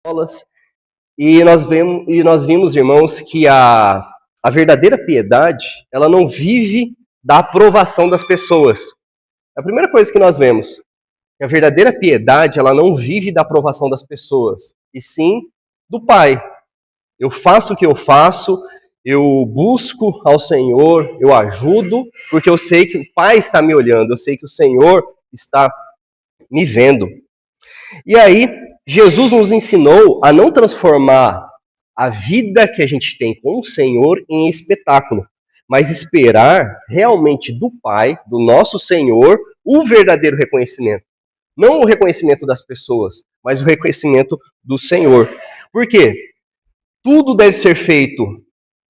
escolas, e nós vimos, irmãos, que a verdadeira piedade, ela não vive da aprovação das pessoas. É a primeira coisa que nós vemos, que a verdadeira piedade, ela não vive da aprovação das pessoas, e sim do Pai. Eu faço o que eu faço, eu busco ao Senhor, eu ajudo, porque eu sei que o Pai está me olhando, eu sei que o Senhor está me vendo. E aí, Jesus nos ensinou a não transformar a vida que a gente tem com o Senhor em espetáculo, mas esperar realmente do Pai, do nosso Senhor, o verdadeiro reconhecimento. Não o reconhecimento das pessoas, mas o reconhecimento do Senhor. Por quê? Tudo deve ser feito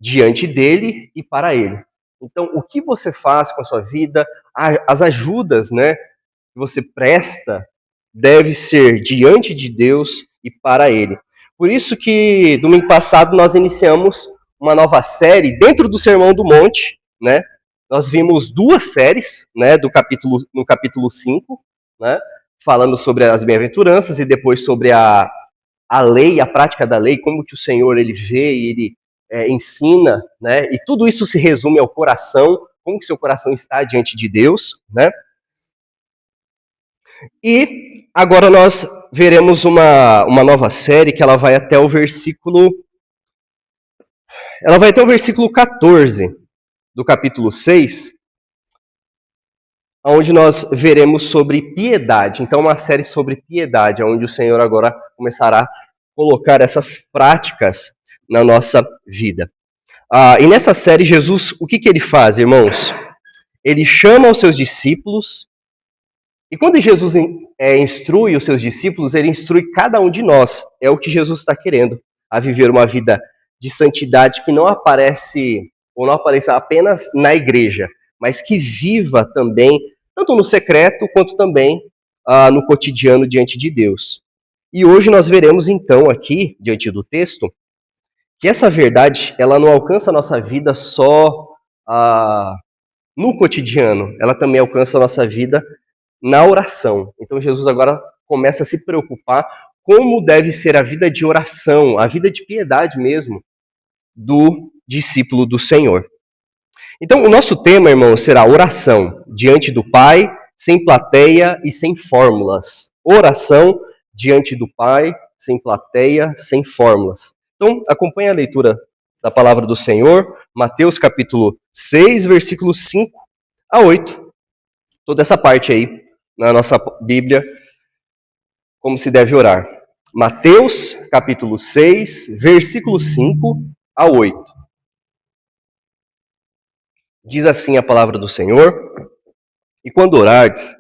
diante dele e para ele. Então, o que você faz com a sua vida, as ajudas, né, que você presta, deve ser diante de Deus e para ele. Por isso que domingo passado nós iniciamos uma nova série dentro do Sermão do Monte, né? Nós vimos duas séries, né, no capítulo 5, né, falando sobre as bem-aventuranças e depois sobre a lei, a prática da lei, como que o Senhor ele vê e ele ensina, né? E tudo isso se resume ao coração, como que seu coração está diante de Deus, né? E agora nós veremos uma nova série que ela vai até o versículo 14 do capítulo 6, onde nós veremos sobre piedade. Então, uma série sobre piedade, onde o Senhor agora começará a colocar essas práticas na nossa vida. E nessa série, Jesus, o que ele faz, irmãos? Ele chama os seus discípulos, e quando Jesus instrui os seus discípulos, ele instrui cada um de nós. É o que Jesus está querendo, a viver uma vida de santidade que não aparece, ou não apareça apenas na igreja, mas que viva também, tanto no secreto, quanto também no cotidiano diante de Deus. E hoje nós veremos então aqui, diante do texto, que essa verdade, ela não alcança a nossa vida só no cotidiano, ela também alcança a nossa vida na oração. Então Jesus agora começa a se preocupar como deve ser a vida de oração, a vida de piedade mesmo, do discípulo do Senhor. Então o nosso tema, irmão, será oração diante do Pai, sem plateia e sem fórmulas. Oração diante do Pai, sem plateia, sem fórmulas. Então acompanhe a leitura da palavra do Senhor, Mateus capítulo 6, versículos 5 a 8. Toda essa parte aí na nossa Bíblia, como se deve orar. Mateus, capítulo 6, versículo 5 a 8. Diz assim a palavra do Senhor: E quando orardes,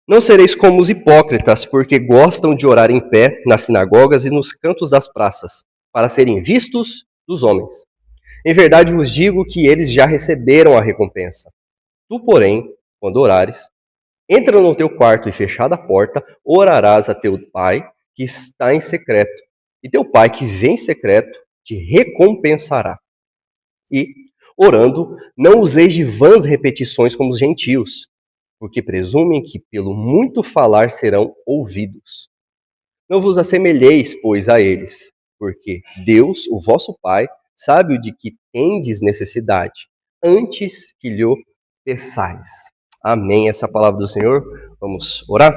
não sereis como os hipócritas, porque gostam de orar em pé nas sinagogas e nos cantos das praças, para serem vistos dos homens. Em verdade vos digo que eles já receberam a recompensa. Tu, porém, quando orares, entra no teu quarto e, fechada a porta, orarás a teu pai que está em secreto. E teu pai que vem em secreto te recompensará. E, orando, não useis de vãs repetições como os gentios, porque presumem que pelo muito falar serão ouvidos. Não vos assemelheis, pois, a eles, porque Deus, o vosso Pai, sabe o de que tendes necessidade, antes que lhe peçais. Amém. Essa palavra do Senhor. Vamos orar?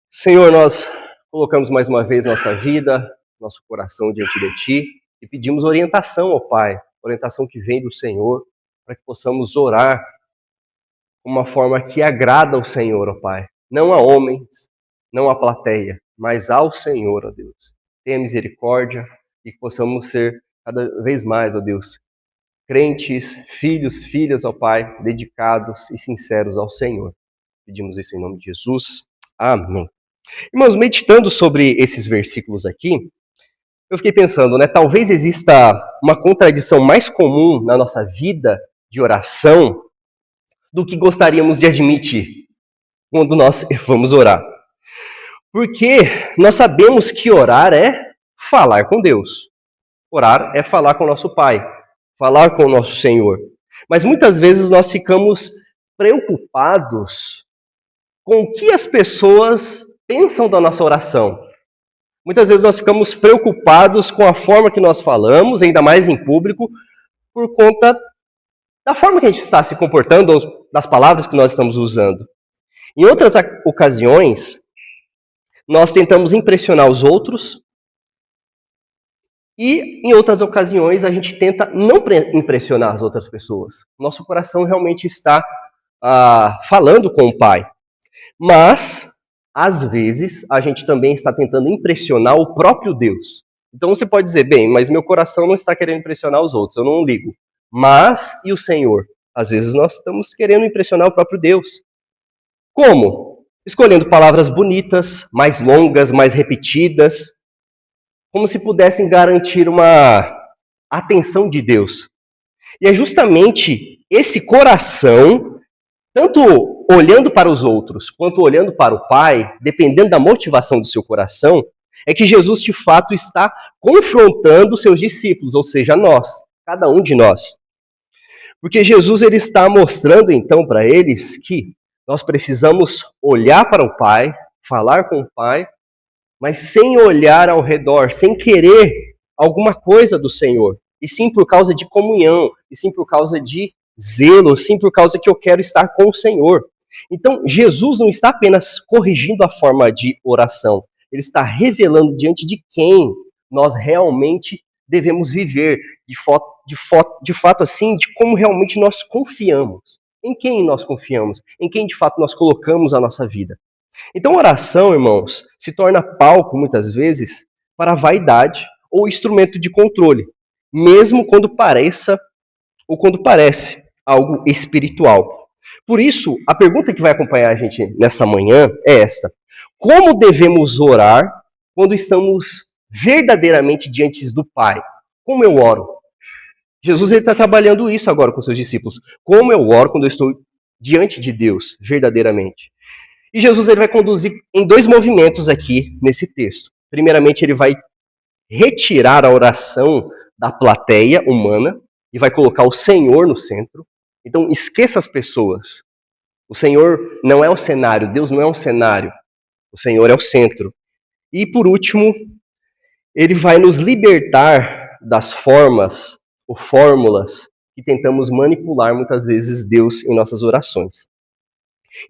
Senhor, nós colocamos mais uma vez nossa vida, nosso coração diante de Ti e pedimos orientação ao Pai, orientação que vem do Senhor, para que possamos orar de uma forma que agrada ao Senhor, ó Pai. Não a homens, não a plateia, mas ao Senhor, ó Deus. Tenha misericórdia e que possamos ser cada vez mais, ó Deus, crentes, filhos, filhas, ó Pai, dedicados e sinceros ao Senhor. Pedimos isso em nome de Jesus. Amém. Irmãos, meditando sobre esses versículos aqui, eu fiquei pensando, né? Talvez exista uma contradição mais comum na nossa vida de oração do que gostaríamos de admitir quando nós vamos orar. Porque nós sabemos que orar é falar com Deus. Orar é falar com o nosso Pai, falar com o nosso Senhor. Mas muitas vezes nós ficamos preocupados com o que as pessoas pensam da nossa oração? Muitas vezes nós ficamos preocupados com a forma que nós falamos, ainda mais em público, por conta da forma que a gente está se comportando, das palavras que nós estamos usando. Em outras ocasiões, nós tentamos impressionar os outros e, em outras ocasiões, a gente tenta não impressionar as outras pessoas. Nosso coração realmente está falando com o Pai. Mas, às vezes, a gente também está tentando impressionar o próprio Deus. Então você pode dizer, bem, mas meu coração não está querendo impressionar os outros, eu não ligo. Mas, e o Senhor? Às vezes nós estamos querendo impressionar o próprio Deus. Como? Escolhendo palavras bonitas, mais longas, mais repetidas, como se pudessem garantir uma atenção de Deus. E é justamente esse coração, tanto olhando para os outros, quanto olhando para o Pai, dependendo da motivação do seu coração, é que Jesus, de fato, está confrontando seus discípulos, ou seja, nós, cada um de nós. Porque Jesus ele está mostrando, então, para eles que nós precisamos olhar para o Pai, falar com o Pai, mas sem olhar ao redor, sem querer alguma coisa do Senhor, e sim por causa de comunhão, e sim por causa de zelo, sim por causa que eu quero estar com o Senhor. Então, Jesus não está apenas corrigindo a forma de oração, ele está revelando diante de quem nós realmente devemos viver, de fato assim, de como realmente nós confiamos. Em quem nós confiamos? Em quem de fato nós colocamos a nossa vida? Então, a oração, irmãos, se torna palco, muitas vezes, para a vaidade ou instrumento de controle, mesmo quando pareça ou quando parece algo espiritual. Por isso, a pergunta que vai acompanhar a gente nessa manhã é esta: como devemos orar quando estamos verdadeiramente diante do Pai? Como eu oro? Jesus está trabalhando isso agora com seus discípulos. Como eu oro quando eu estou diante de Deus, verdadeiramente? E Jesus ele vai conduzir em dois movimentos aqui nesse texto. Primeiramente, ele vai retirar a oração da plateia humana e vai colocar o Senhor no centro. Então, esqueça as pessoas. O Senhor não é o cenário, Deus não é um cenário. O Senhor é o centro. E, por último, ele vai nos libertar das formas ou fórmulas que tentamos manipular muitas vezes Deus em nossas orações.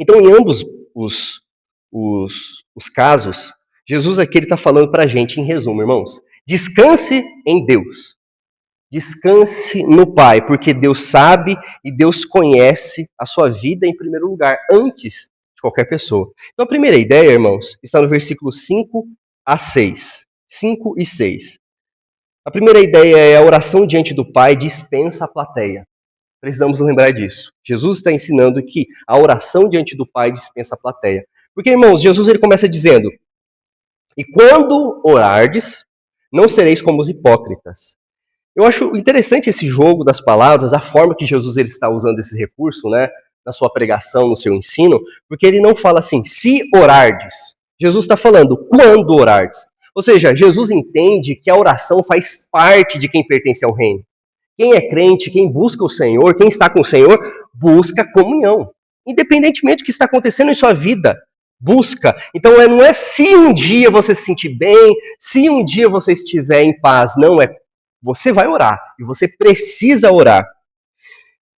Então, em ambos os casos, Jesus aqui está falando para a gente, em resumo, irmãos, descanse em Deus. Descanse no Pai, porque Deus sabe e Deus conhece a sua vida em primeiro lugar, antes de qualquer pessoa. Então, a primeira ideia, irmãos, está no versículo 5 a 6. 5 e 6. A primeira ideia é a oração diante do Pai dispensa a plateia. Precisamos lembrar disso. Jesus está ensinando que a oração diante do Pai dispensa a plateia. Porque, irmãos, Jesus ele começa dizendo: e quando orardes, não sereis como os hipócritas. Eu acho interessante esse jogo das palavras, a forma que Jesus ele está usando esse recurso, né, na sua pregação, no seu ensino, porque ele não fala assim, se orardes. Jesus está falando, quando orardes. Ou seja, Jesus entende que a oração faz parte de quem pertence ao reino. Quem é crente, quem busca o Senhor, quem está com o Senhor, busca comunhão. Independentemente do que está acontecendo em sua vida, busca. Então não é se um dia você se sentir bem, se um dia você estiver em paz, não é. Você vai orar e você precisa orar.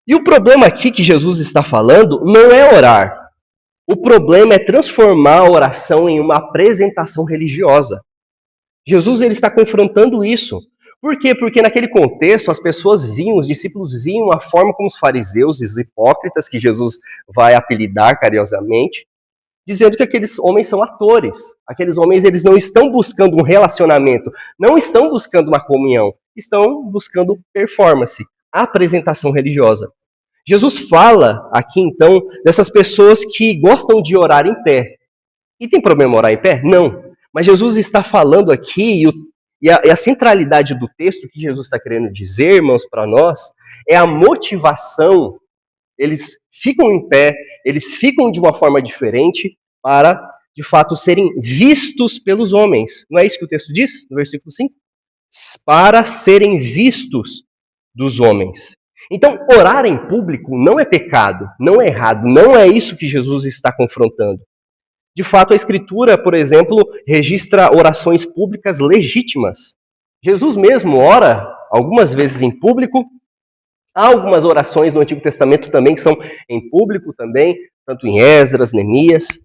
E o problema aqui que Jesus está falando não é orar. O problema é transformar a oração em uma apresentação religiosa. Jesus ele está confrontando isso. Por quê? Porque naquele contexto as pessoas viam, os discípulos viam a forma como os fariseus e os hipócritas, que Jesus vai apelidar carinhosamente, dizendo que aqueles homens são atores. Aqueles homens eles não estão buscando um relacionamento, não estão buscando uma comunhão, estão buscando performance, apresentação religiosa. Jesus fala aqui então dessas pessoas que gostam de orar em pé. E tem problema orar em pé? Não. Mas Jesus está falando aqui, e a centralidade do texto que Jesus está querendo dizer, irmãos, para nós, é a motivação. Eles ficam em pé, eles ficam de uma forma diferente para, de fato, serem vistos pelos homens. Não é isso que o texto diz, no versículo 5? Para serem vistos dos homens. Então, orar em público não é pecado, não é errado, não é isso que Jesus está confrontando. De fato, a Escritura, por exemplo, registra orações públicas legítimas. Jesus mesmo ora algumas vezes em público. Há algumas orações no Antigo Testamento também que são em público também, tanto em Esdras, Neemias.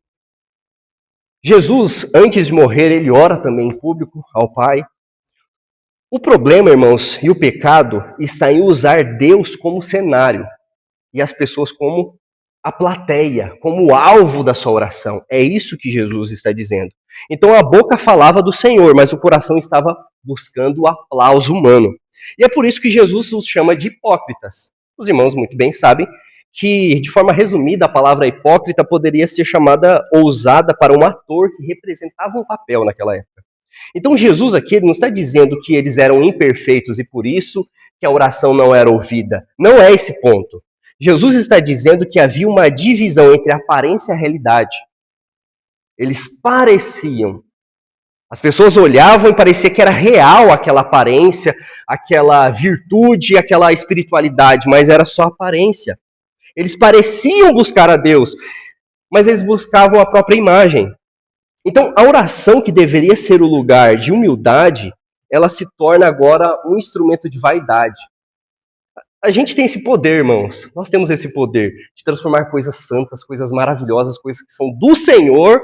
Jesus, antes de morrer, ele ora também em público ao Pai. O problema, irmãos, e o pecado está em usar Deus como cenário e as pessoas como a plateia, como o alvo da sua oração. É isso que Jesus está dizendo. Então a boca falava do Senhor, mas o coração estava buscando o aplauso humano. E é por isso que Jesus os chama de hipócritas. Os irmãos muito bem sabem que, de forma resumida, a palavra hipócrita poderia ser chamada ou usada para um ator que representava um papel naquela época. Então Jesus aqui ele não está dizendo que eles eram imperfeitos e por isso que a oração não era ouvida. Não é esse ponto. Jesus está dizendo que havia uma divisão entre a aparência e a realidade. Eles pareciam. As pessoas olhavam e parecia que era real aquela aparência, aquela virtude, aquela espiritualidade, mas era só aparência. Eles pareciam buscar a Deus, mas eles buscavam a própria imagem. Então, a oração que deveria ser o lugar de humildade, ela se torna agora um instrumento de vaidade. A gente tem esse poder, irmãos. Nós temos esse poder de transformar coisas santas, coisas maravilhosas, coisas que são do Senhor,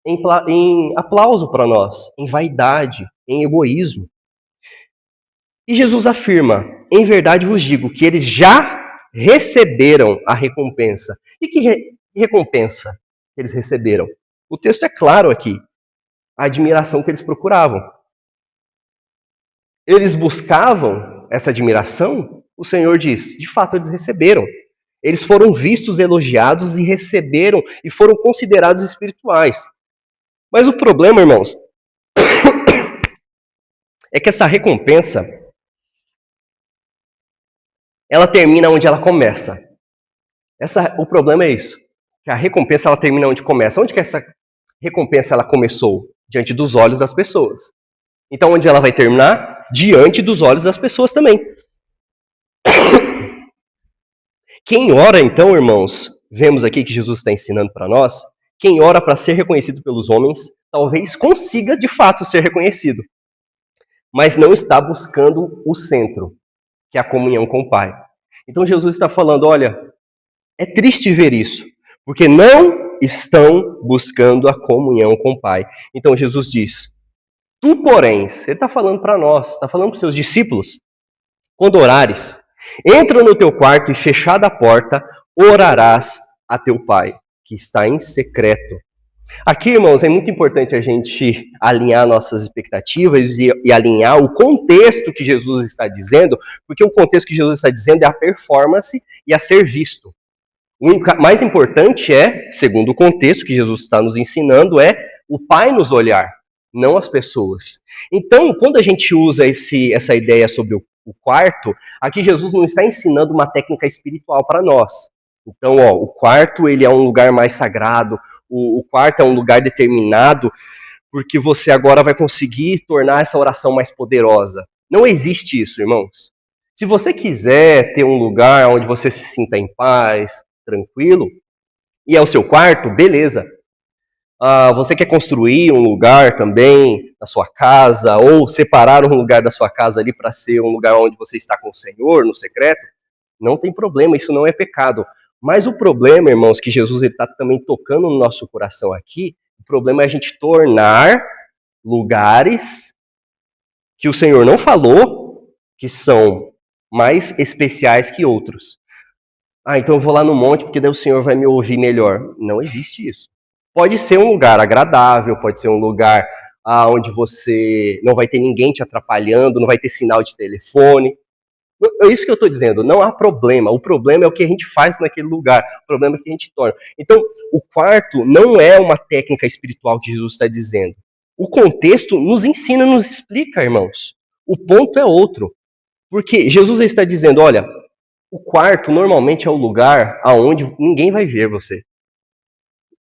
em aplauso para nós, em vaidade, em egoísmo. E Jesus afirma: em verdade vos digo que eles já receberam a recompensa. E que recompensa que eles receberam? O texto é claro aqui. A admiração que eles procuravam. Eles buscavam essa admiração, o Senhor diz, de fato eles receberam. Eles foram vistos, elogiados e receberam e foram considerados espirituais. Mas o problema, irmãos, é que essa recompensa, ela termina onde ela começa. O problema é isso, que a recompensa ela termina onde começa. Onde que essa recompensa ela começou? Diante dos olhos das pessoas. Então onde ela vai terminar? Diante dos olhos das pessoas também. Quem ora, então, irmãos, vemos aqui que Jesus está ensinando para nós, quem ora para ser reconhecido pelos homens, talvez consiga de fato ser reconhecido, mas não está buscando o centro, que é a comunhão com o Pai. Então Jesus está falando, olha, é triste ver isso, porque não estão buscando a comunhão com o Pai. Então Jesus diz, tu, porém, ele está falando para nós, está falando para os seus discípulos, quando orares, entra no teu quarto e fechada a porta, orarás a teu Pai, que está em secreto. Aqui, irmãos, é muito importante a gente alinhar nossas expectativas e alinhar o contexto que Jesus está dizendo, porque o contexto que Jesus está dizendo é a performance e a ser visto. O mais importante é, segundo o contexto que Jesus está nos ensinando, é o Pai nos olhar, não as pessoas. Então, quando a gente usa essa ideia sobre o quarto, aqui Jesus não está ensinando uma técnica espiritual para nós. Então, o quarto ele é um lugar mais sagrado, o quarto é um lugar determinado, porque você agora vai conseguir tornar essa oração mais poderosa. Não existe isso, irmãos. Se você quiser ter um lugar onde você se sinta em paz, tranquilo, e é o seu quarto, beleza. Você quer construir um lugar também na sua casa, ou separar um lugar da sua casa ali para ser um lugar onde você está com o Senhor, no secreto? Não tem problema, isso não é pecado. Mas o problema, irmãos, que Jesus está também tocando no nosso coração aqui, o problema é a gente tornar lugares que o Senhor não falou, que são mais especiais que outros. Então eu vou lá no monte porque daí o Senhor vai me ouvir melhor. Não existe isso. Pode ser um lugar agradável, pode ser um lugar onde você não vai ter ninguém te atrapalhando, não vai ter sinal de telefone. É isso que eu estou dizendo, não há problema. O problema é o que a gente faz naquele lugar, o problema é o que a gente torna. Então, o quarto não é uma técnica espiritual que Jesus está dizendo. O contexto nos ensina, nos explica, irmãos. O ponto é outro. Porque Jesus está dizendo, olha, o quarto normalmente é o lugar aonde ninguém vai ver você.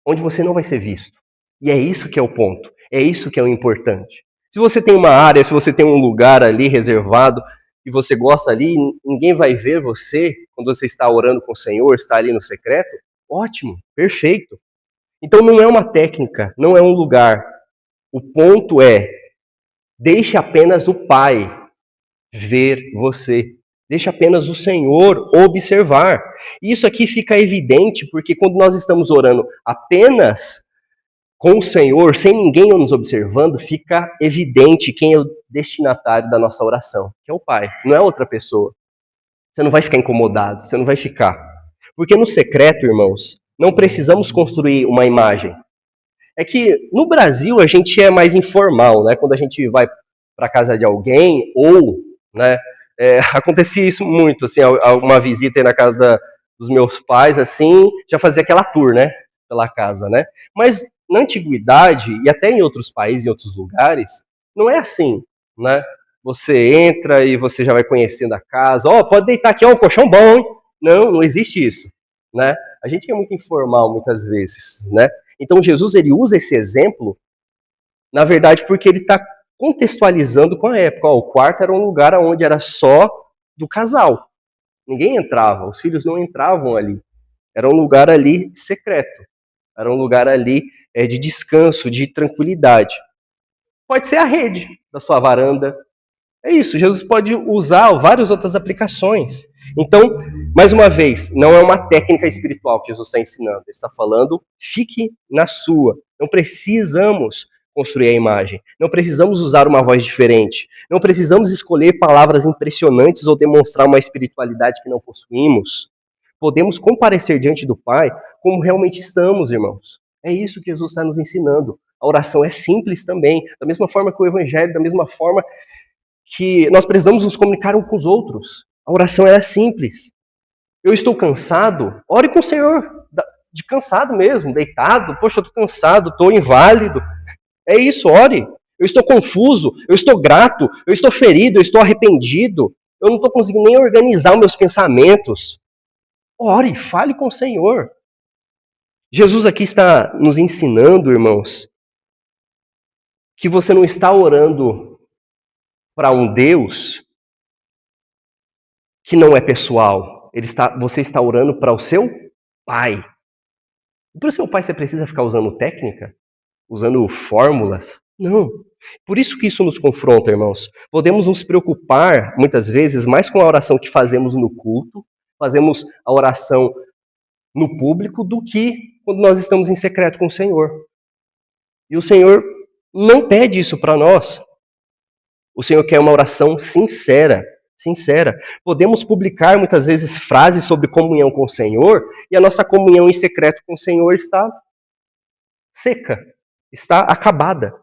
Onde você não vai ser visto. E é isso que é o ponto. É isso que é o importante. Se você tem uma área, se você tem um lugar ali reservado, e você gosta ali, ninguém vai ver você quando você está orando com o Senhor, está ali no secreto, ótimo, perfeito. Então não é uma técnica, não é um lugar. O ponto é, deixe apenas o Pai ver você. Deixe apenas o Senhor observar. Isso aqui fica evidente porque quando nós estamos orando apenas com o Senhor, sem ninguém nos observando, fica evidente quem é o destinatário da nossa oração, que é o Pai, não é outra pessoa. Você não vai ficar incomodado, você não vai ficar. Porque no secreto, irmãos, não precisamos construir uma imagem. É que no Brasil a gente é mais informal, né? Quando a gente vai para casa de alguém ou, né? Acontecia isso muito, assim, uma visita aí na casa dos meus pais, assim, já fazia aquela tour, né? Pela casa, né? Mas na antiguidade e até em outros países, em outros lugares, não é assim, né? Você entra e você já vai conhecendo a casa. Ó, pode deitar aqui, ó, um colchão bom, hein? Não existe isso, né? A gente é muito informal muitas vezes, né? Então Jesus ele usa esse exemplo, na verdade, porque ele está contextualizando com a época. Ó, o quarto era um lugar onde era só do casal. Ninguém entrava, os filhos não entravam ali. Era um lugar ali secreto. Era um lugar ali de descanso, de tranquilidade. Pode ser a rede da sua varanda. É isso, Jesus pode usar várias outras aplicações. Então, mais uma vez, não é uma técnica espiritual que Jesus está ensinando. Ele está falando, fique na sua. Não precisamos construir a imagem. Não precisamos usar uma voz diferente. Não precisamos escolher palavras impressionantes ou demonstrar uma espiritualidade que não possuímos. Podemos comparecer diante do Pai como realmente estamos, irmãos. É isso que Jesus está nos ensinando. A oração é simples também. Da mesma forma que o Evangelho, da mesma forma que nós precisamos nos comunicar uns com os outros. A oração é simples. Eu estou cansado, ore com o Senhor, de cansado mesmo, deitado. Poxa, eu estou cansado, estou inválido. É isso, ore. Eu estou confuso, eu estou grato, eu estou ferido, eu estou arrependido. Eu não estou conseguindo nem organizar os meus pensamentos. Ore, fale com o Senhor. Jesus aqui está nos ensinando, irmãos, que você não está orando para um Deus que não é pessoal. Você está orando para o seu Pai. E para o seu Pai você precisa ficar usando técnica? Usando fórmulas? Não. Por isso que isso nos confronta, irmãos. Podemos nos preocupar, muitas vezes, mais com a oração que fazemos no culto, fazemos a oração no público, do que quando nós estamos em secreto com o Senhor. E o Senhor não pede isso para nós. O Senhor quer uma oração sincera. Podemos publicar muitas vezes frases sobre comunhão com o Senhor e a nossa comunhão em secreto com o Senhor está seca, está acabada.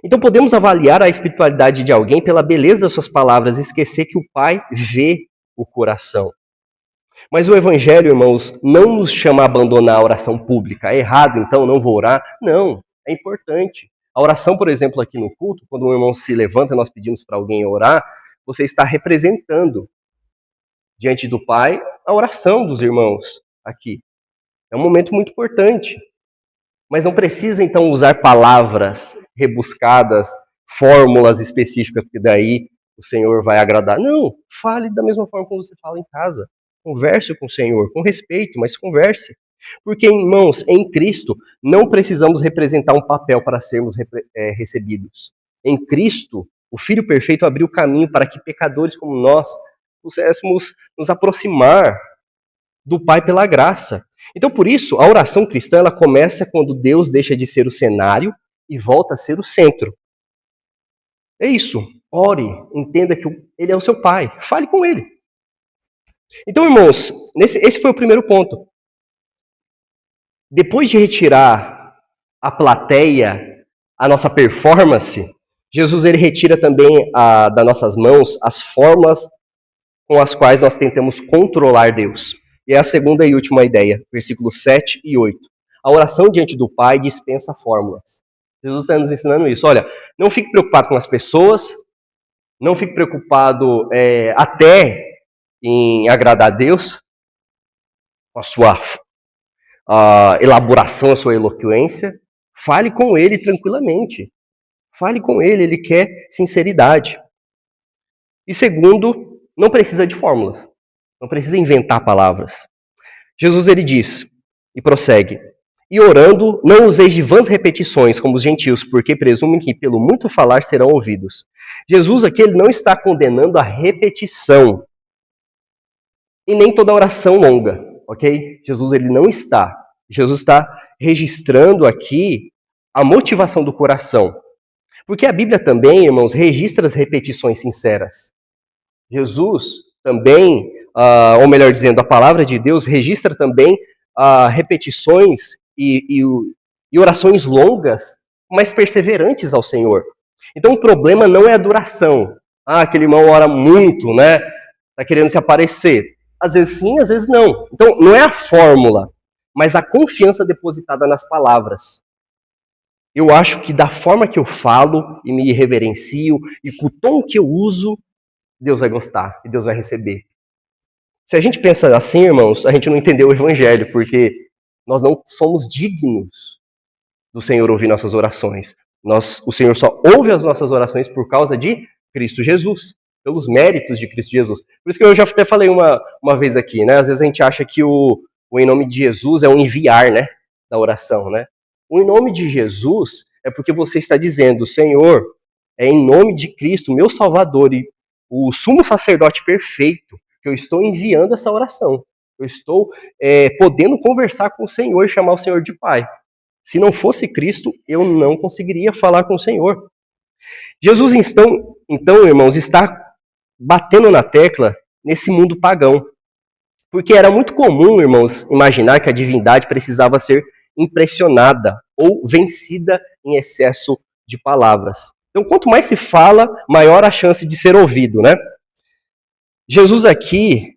Então podemos avaliar a espiritualidade de alguém pela beleza das suas palavras e esquecer que o Pai vê o coração. Mas o Evangelho, irmãos, não nos chama a abandonar a oração pública. É errado, então, não vou orar? Não, é importante. A oração, por exemplo, aqui no culto, quando um irmão se levanta e nós pedimos para alguém orar, você está representando diante do Pai a oração dos irmãos aqui. É um momento muito importante. Mas não precisa, então, usar palavras rebuscadas, fórmulas específicas, porque daí o Senhor vai agradar. Não, fale da mesma forma como você fala em casa. Converse com o Senhor, com respeito, mas converse. Porque, irmãos, em Cristo, não precisamos representar um papel para sermos recebidos. Em Cristo, o Filho Perfeito abriu o caminho para que pecadores como nós pudéssemos nos aproximar do Pai pela graça. Então, por isso, a oração cristã ela começa quando Deus deixa de ser o cenário e volta a ser o centro. É isso. Ore, entenda que Ele é o seu Pai. Fale com Ele. Então, irmãos, esse foi o primeiro ponto. Depois de retirar a plateia, a nossa performance, Jesus ele retira também das nossas mãos as formas com as quais nós tentamos controlar Deus. E é a segunda e última ideia, versículos 7 e 8. A oração diante do Pai dispensa fórmulas. Jesus está nos ensinando isso. Olha, não fique preocupado com as pessoas, não fique preocupado até em agradar a Deus, com a sua elaboração, a sua eloquência. Fale com Ele tranquilamente. Fale com Ele quer sinceridade. E segundo, não precisa de fórmulas. Não precisa inventar palavras. Jesus ele diz, e prossegue, E orando, não useis de vãs repetições, como os gentios, porque presumem que pelo muito falar serão ouvidos. Jesus aqui ele não está condenando a repetição, e nem toda oração longa, ok? Jesus ele não está. Jesus está registrando aqui a motivação do coração. Porque a Bíblia também, irmãos, registra as repetições sinceras. Jesus também, ou melhor dizendo, a palavra de Deus registra também repetições e orações longas, mas perseverantes ao Senhor. Então o problema não é a duração. Aquele irmão ora muito, né? Está querendo se aparecer. Às vezes sim, às vezes não. Então não é a fórmula, mas a confiança depositada nas palavras. Eu acho que da forma que eu falo e me reverencio e com o tom que eu uso, Deus vai gostar e Deus vai receber. Se a gente pensa assim, irmãos, a gente não entendeu o evangelho, porque nós não somos dignos do Senhor ouvir nossas orações. O Senhor só ouve as nossas orações por causa de Cristo Jesus, pelos méritos de Cristo Jesus. Por isso que eu já até falei uma vez aqui, né? Às vezes a gente acha que o em nome de Jesus é um enviar, né? Da oração, né? O em nome de Jesus é porque você está dizendo, Senhor, é em nome de Cristo, meu Salvador e o sumo sacerdote perfeito, que eu estou enviando essa oração. Eu estou podendo conversar com o Senhor e chamar o Senhor de Pai. Se não fosse Cristo, eu não conseguiria falar com o Senhor. Jesus, então, irmãos, está batendo na tecla nesse mundo pagão. Porque era muito comum, irmãos, imaginar que a divindade precisava ser impressionada ou vencida em excesso de palavras. Então, quanto mais se fala, maior a chance de ser ouvido, né? Jesus aqui,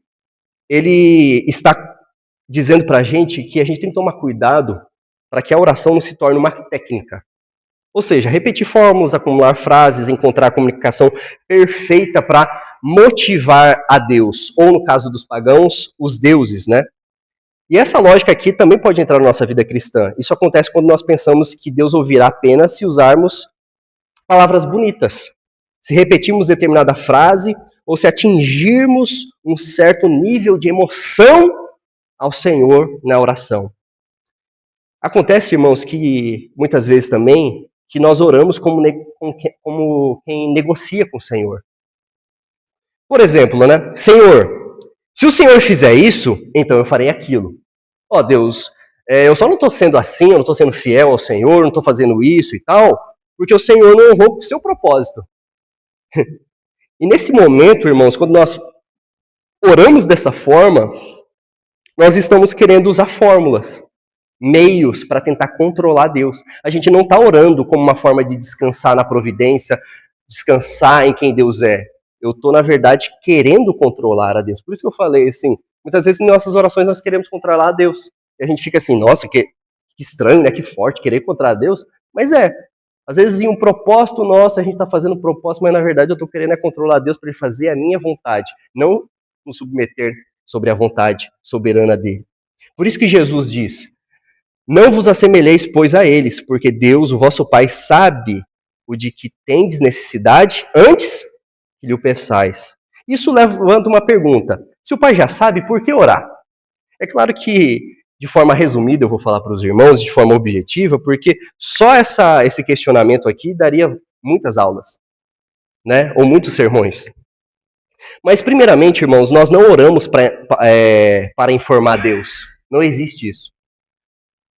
ele está dizendo para a gente que a gente tem que tomar cuidado para que a oração não se torne uma técnica. Ou seja, repetir fórmulas, acumular frases, encontrar a comunicação perfeita para motivar a Deus, ou no caso dos pagãos, os deuses, né? E essa lógica aqui também pode entrar na nossa vida cristã. Isso acontece quando nós pensamos que Deus ouvirá apenas se usarmos palavras bonitas, se repetirmos determinada frase, ou se atingirmos um certo nível de emoção ao Senhor na oração. Acontece, irmãos, que muitas vezes também, que nós oramos como quem negocia com o Senhor. Por exemplo, né? Senhor, se o Senhor fizer isso, então eu farei aquilo. Ó Deus, eu só não estou sendo assim, eu não estou sendo fiel ao Senhor, não estou fazendo isso e tal, porque o Senhor não honrou o seu propósito. E nesse momento, irmãos, quando nós oramos dessa forma, nós estamos querendo usar fórmulas, meios para tentar controlar Deus. A gente não está orando como uma forma de descansar na providência, descansar em quem Deus é. Eu estou, na verdade, querendo controlar a Deus. Por isso que eu falei assim, muitas vezes em nossas orações nós queremos controlar a Deus. E a gente fica assim, nossa, que estranho, né? Que forte querer controlar Deus. Mas às vezes em um propósito nosso, a gente está fazendo um propósito, mas na verdade eu estou querendo controlar Deus para Ele fazer a minha vontade, não nos submeter sobre a vontade soberana dEle. Por isso que Jesus diz, não vos assemelheis, pois, a eles, porque Deus, o vosso Pai, sabe o de que tendes necessidade antes que lhe o peçais. Isso levanta uma pergunta. Se o Pai já sabe, por que orar? É claro que, de forma resumida, eu vou falar para os irmãos, de forma objetiva, porque só esse questionamento aqui daria muitas aulas, né? Ou muitos sermões. Mas, primeiramente, irmãos, nós não oramos para informar Deus. Não existe isso.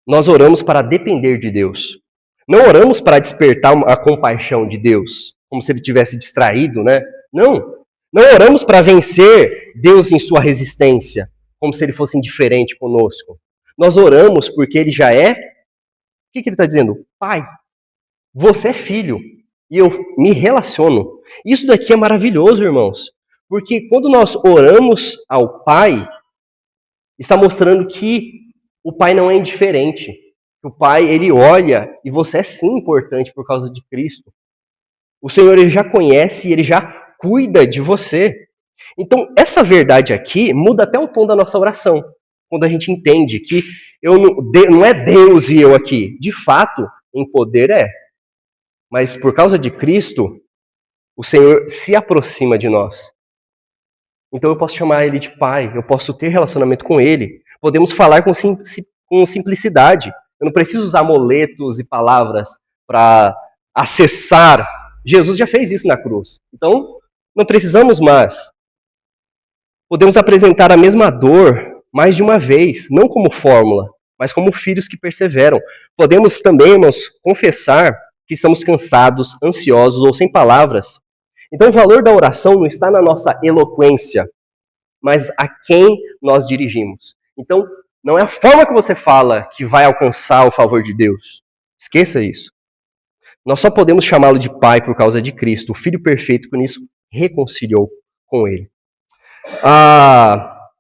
Nós oramos para depender de Deus. Não oramos para despertar a compaixão de Deus, como se ele tivesse distraído, né? Não. Não oramos para vencer Deus em sua resistência, como se ele fosse indiferente conosco. Nós oramos porque ele já é... O que ele está dizendo? Pai, você é filho e eu me relaciono. Isso daqui é maravilhoso, irmãos. Porque quando nós oramos ao Pai, está mostrando que o Pai não é indiferente. O Pai, ele olha e você é sim importante por causa de Cristo. O Senhor, ele já conhece e ele já cuida de você. Então, essa verdade aqui muda até o tom da nossa oração. Quando a gente entende que não é Deus e eu aqui. De fato, em poder é. Mas por causa de Cristo, o Senhor se aproxima de nós. Então eu posso chamar ele de Pai, eu posso ter relacionamento com ele. Podemos falar com simplicidade. Eu não preciso usar amuletos e palavras para acessar. Jesus já fez isso na cruz. Então, não precisamos mais. Podemos apresentar a mesma dor mais de uma vez, não como fórmula, mas como filhos que perseveram. Podemos também, irmãos, confessar que estamos cansados, ansiosos ou sem palavras. Então, o valor da oração não está na nossa eloquência, mas a quem nós dirigimos. Então, não é a forma que você fala que vai alcançar o favor de Deus. Esqueça isso. Nós só podemos chamá-lo de Pai por causa de Cristo, o Filho perfeito que nos reconciliou com Ele.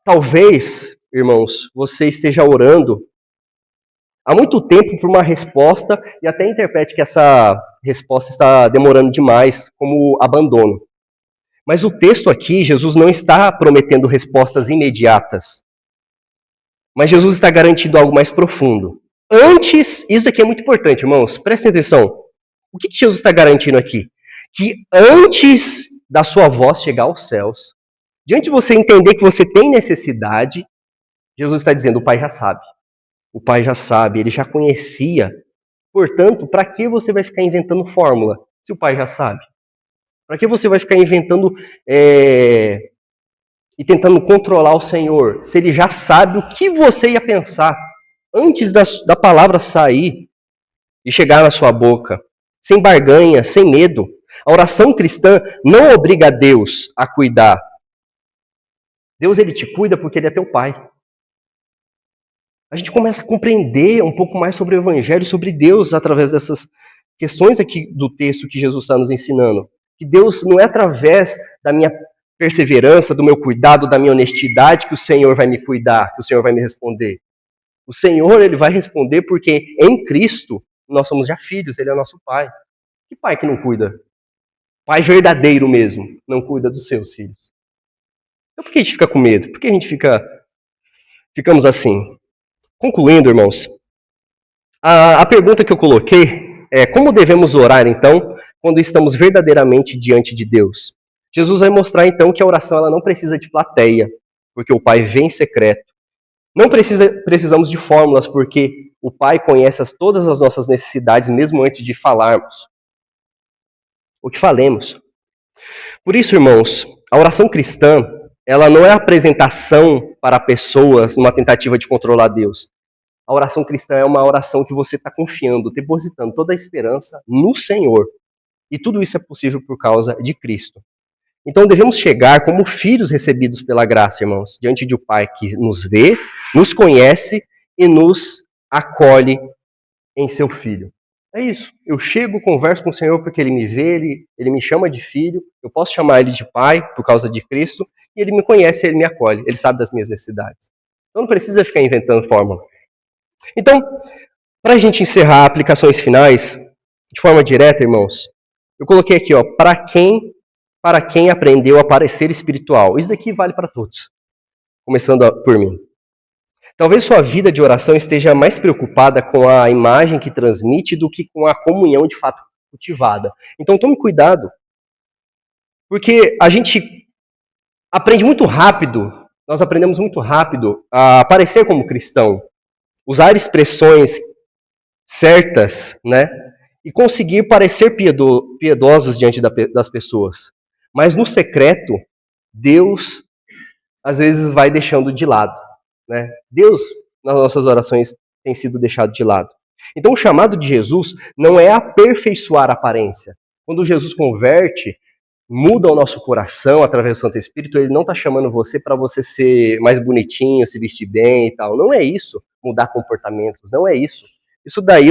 Talvez, irmãos, você esteja orando há muito tempo por uma resposta e até interprete que essa resposta está demorando demais, como abandono. Mas o texto aqui, Jesus não está prometendo respostas imediatas. Mas Jesus está garantindo algo mais profundo. Antes, isso aqui é muito importante, irmãos, prestem atenção. O que Jesus está garantindo aqui? Que antes da sua voz chegar aos céus, diante de você entender que você tem necessidade, Jesus está dizendo, o Pai já sabe. O Pai já sabe, Ele já conhecia. Portanto, para que você vai ficar inventando fórmula, se o Pai já sabe? Para que você vai ficar inventando e tentando controlar o Senhor, se Ele já sabe o que você ia pensar antes da palavra sair e chegar na sua boca? Sem barganha, sem medo. A oração cristã não obriga a Deus a cuidar. Deus, Ele te cuida porque Ele é teu Pai. A gente começa a compreender um pouco mais sobre o Evangelho, sobre Deus, através dessas questões aqui do texto que Jesus está nos ensinando. Que Deus não é através da minha perseverança, do meu cuidado, da minha honestidade que o Senhor vai me cuidar, que o Senhor vai me responder. O Senhor, Ele vai responder porque em Cristo nós somos já filhos, Ele é nosso Pai. Que pai que não cuida? Pai verdadeiro mesmo, não cuida dos seus filhos. Então por que a gente fica com medo? Por que a gente ficamos assim? Concluindo, irmãos, a pergunta que eu coloquei é como devemos orar, então, quando estamos verdadeiramente diante de Deus? Jesus vai mostrar, então, que a oração ela não precisa de plateia, porque o Pai vem em secreto. Não precisamos de fórmulas, porque o Pai conhece todas as nossas necessidades, mesmo antes de falarmos. O que falemos. Por isso, irmãos, a oração cristã, ela não é apresentação para pessoas numa tentativa de controlar Deus. A oração cristã é uma oração que você está confiando, depositando toda a esperança no Senhor. E tudo isso é possível por causa de Cristo. Então devemos chegar como filhos recebidos pela graça, irmãos, diante de um Pai que nos vê, nos conhece e nos acolhe em seu Filho. É isso. Eu chego, converso com o Senhor porque Ele me vê, Ele me chama de filho, eu posso chamar Ele de Pai por causa de Cristo, e Ele me conhece, Ele me acolhe, Ele sabe das minhas necessidades. Então não precisa ficar inventando fórmula. Então, para a gente encerrar aplicações finais, de forma direta, irmãos, eu coloquei aqui, para quem aprendeu a parecer espiritual. Isso daqui vale para todos, começando por mim. Talvez sua vida de oração esteja mais preocupada com a imagem que transmite do que com a comunhão de fato cultivada. Então tome cuidado, porque a gente aprende muito rápido, nós aprendemos muito rápido a parecer como cristão, usar expressões certas, né? E conseguir parecer piedosos diante das pessoas. Mas no secreto, Deus às vezes vai deixando de lado. Né? Deus, nas nossas orações, tem sido deixado de lado. Então o chamado de Jesus não é aperfeiçoar a aparência. Quando Jesus converte, muda o nosso coração através do Santo Espírito, Ele não está chamando você para você ser mais bonitinho, se vestir bem e tal. Não é isso, mudar comportamentos, não é isso. Isso daí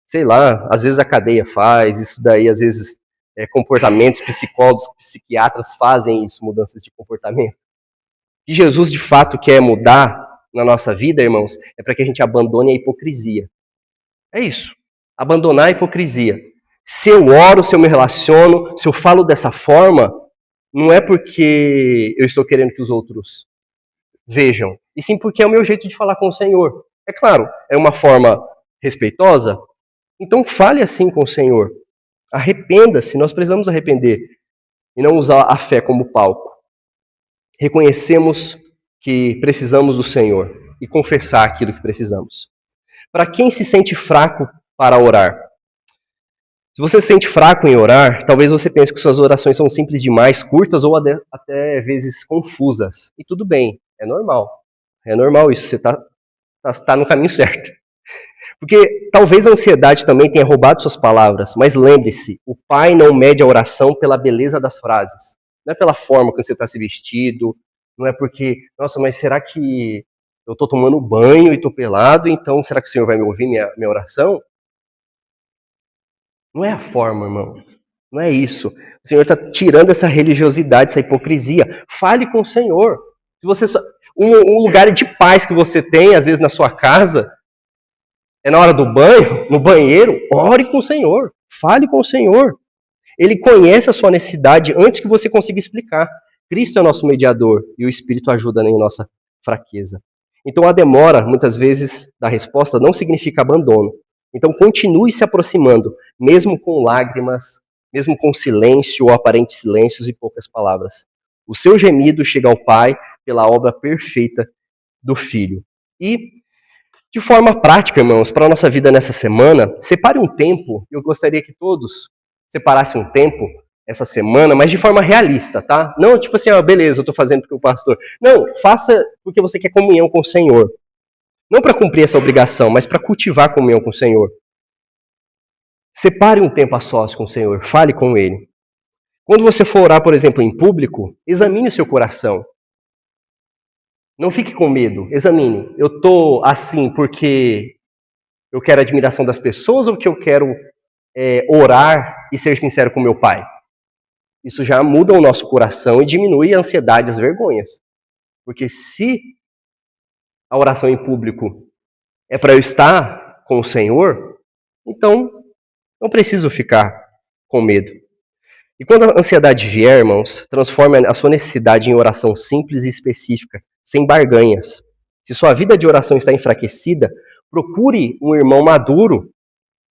sei lá, às vezes a cadeia faz, isso daí às vezes comportamentos, psicólogos, psiquiatras fazem isso, mudanças de comportamento. O que Jesus de fato quer mudar na nossa vida, irmãos, é para que a gente abandone a hipocrisia. É isso, abandonar a hipocrisia. Se eu oro, se eu me relaciono, se eu falo dessa forma, não é porque eu estou querendo que os outros vejam, e sim porque é o meu jeito de falar com o Senhor. É claro, é uma forma respeitosa, então fale assim com o Senhor. Arrependa-se, nós precisamos arrepender e não usar a fé como palco. Reconhecemos que precisamos do Senhor e confessar aquilo que precisamos. Para quem se sente fraco para orar? Se você se sente fraco em orar, talvez você pense que suas orações são simples demais, curtas ou até vezes confusas. E tudo bem, é normal. É normal isso, você está no caminho certo. Porque talvez a ansiedade também tenha roubado suas palavras, mas lembre-se, o Pai não mede a oração pela beleza das frases. Não é pela forma que você está se vestido, não é porque, nossa, mas será que eu estou tomando banho e estou pelado, então será que o Senhor vai me ouvir minha oração? Não é a forma, irmão. Não é isso. O Senhor está tirando essa religiosidade, essa hipocrisia. Fale com o Senhor. Se você um lugar de paz que você tem, às vezes, na sua casa, é na hora do banho, no banheiro, ore com o Senhor. Fale com o Senhor. Ele conhece a sua necessidade antes que você consiga explicar. Cristo é nosso mediador e o Espírito ajuda em nossa fraqueza. Então a demora, muitas vezes, da resposta não significa abandono. Então continue se aproximando, mesmo com lágrimas, mesmo com silêncio ou aparentes silêncios e poucas palavras. O seu gemido chega ao Pai pela obra perfeita do Filho. E, de forma prática, irmãos, para a nossa vida nessa semana, separe um tempo, eu gostaria que todos separassem um tempo essa semana, mas de forma realista, tá? Não tipo assim, beleza, eu estou fazendo porque o pastor. Não, faça porque você quer comunhão com o Senhor. Não para cumprir essa obrigação, mas para cultivar a comunhão com o Senhor. Separe um tempo a sós com o Senhor, fale com Ele. Quando você for orar, por exemplo, em público, examine o seu coração. Não fique com medo, examine. Eu estou assim porque eu quero a admiração das pessoas ou que eu quero orar e ser sincero com meu Pai? Isso já muda o nosso coração e diminui a ansiedade, as vergonhas. Porque se a oração em público é para eu estar com o Senhor, então não preciso ficar com medo. E quando a ansiedade vier, irmãos, transforme a sua necessidade em oração simples e específica, sem barganhas. Se sua vida de oração está enfraquecida, procure um irmão maduro,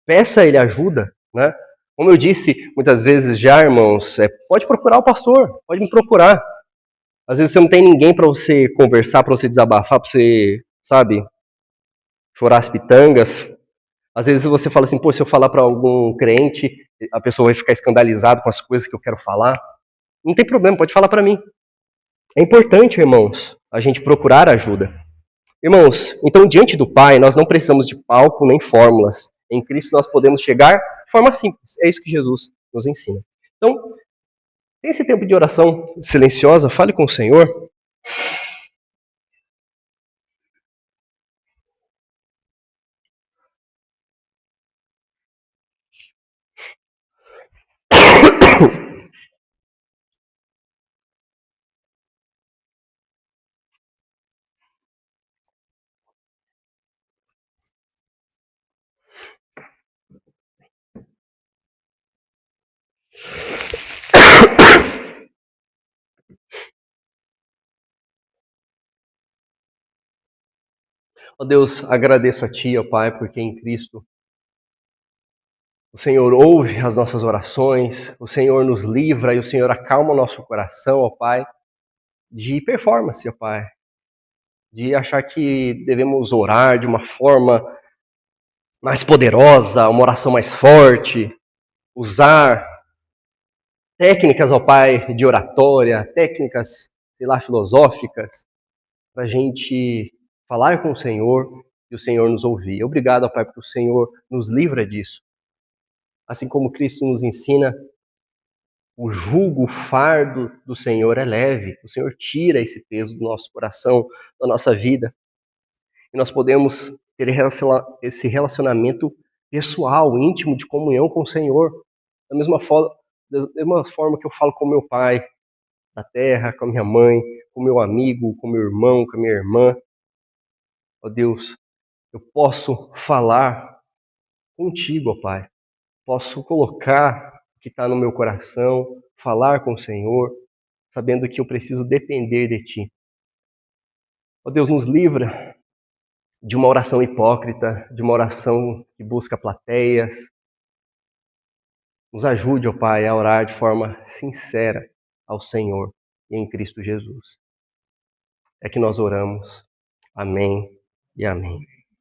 peça a ele ajuda, né? Como eu disse muitas vezes já, irmãos, pode procurar o pastor, pode me procurar. Às vezes você não tem ninguém para você conversar, para você desabafar, para você, sabe, chorar as pitangas. Às vezes você fala assim, pô, se eu falar para algum crente, a pessoa vai ficar escandalizada com as coisas que eu quero falar. Não tem problema, pode falar para mim. É importante, irmãos, a gente procurar ajuda. Irmãos, então diante do Pai, nós não precisamos de palco nem fórmulas. Em Cristo nós podemos chegar de forma simples. É isso que Jesus nos ensina. Então, tem esse tempo de oração silenciosa, fale com o Senhor. Ó Deus, agradeço a Ti, ó Pai, porque em Cristo o Senhor ouve as nossas orações, o Senhor nos livra e o Senhor acalma o nosso coração, ó Pai, de performance, ó Pai. De achar que devemos orar de uma forma mais poderosa, uma oração mais forte, usar técnicas, ó Pai, de oratória, técnicas, sei lá, filosóficas, para a gente falar com o Senhor e o Senhor nos ouvir. Obrigado, ó Pai, porque o Senhor nos livra disso. Assim como Cristo nos ensina, o jugo, o fardo do Senhor é leve. O Senhor tira esse peso do nosso coração, da nossa vida. E nós podemos ter esse relacionamento pessoal, íntimo, de comunhão com o Senhor. Da mesma forma que eu falo com meu pai na terra, com a minha mãe, com meu amigo, com meu irmão, com a minha irmã. Ó Deus, eu posso falar contigo, ó Pai. Posso colocar o que está no meu coração, falar com o Senhor, sabendo que eu preciso depender de Ti. Ó Deus, nos livra de uma oração hipócrita, de uma oração que busca plateias. Nos ajude, ó Pai, a orar de forma sincera ao Senhor e em Cristo Jesus. É que nós oramos. Amém e amém.